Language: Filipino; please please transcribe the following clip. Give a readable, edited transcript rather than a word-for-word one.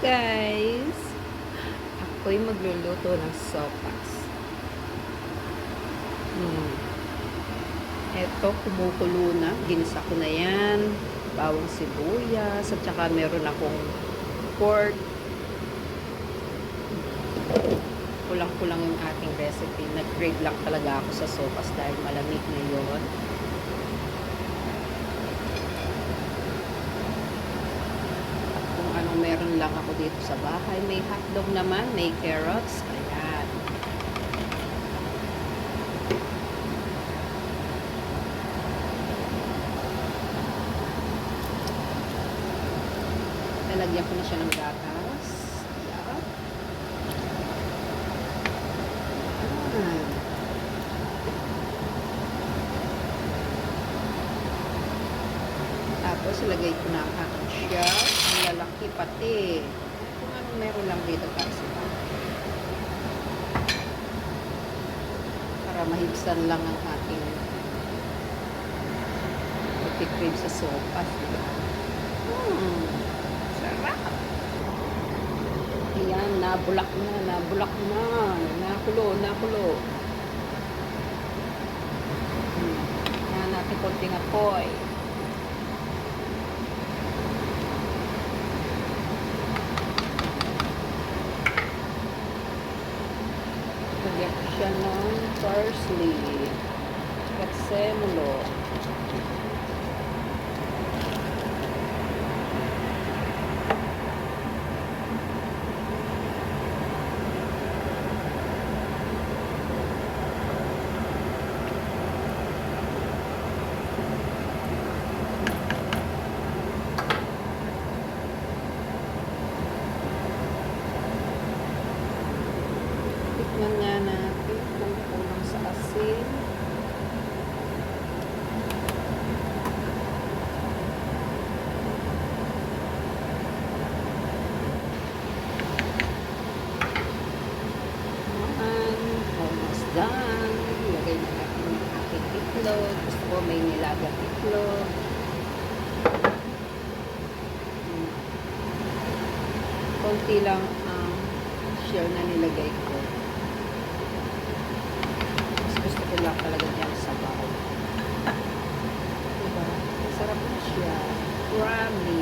Guys, ako'y magluluto ng sopas. Eto, kumukulo na. Ginisa ko na yan. Bawang sibuyas. At saka meron akong pork. Kulang-kulang yung ating recipe. Nag-crave lang talaga ako sa sopas dahil malamig ngayon. Anong meron lang ako dito sa bahay. May hotdog naman, may carrots. Ayan. Nalagyan ko na siya ng gatas. Ayan. Ayan. Tapos, ilagay ko na ang aking shell. Ang lalaki pati. Kung anong meron lang dito para sa bahay. Para mahibsan lang ang aking pagkikrib sa sopas. Sarap. Ayan, nabulak na. Nakulo. Ayan natin konting apoy. Lagyan ko siya ng parsley at semolo. Tikman nga natin kung kulang sa asin. Almost done. Lagay na natin yung ating itlog. Gusto ko may nilagang itlog. Konti lang ang shell na nilagay ko. Gusto ko lang talaga dyan sa bahay. Diba? Masarap na siya. Promise.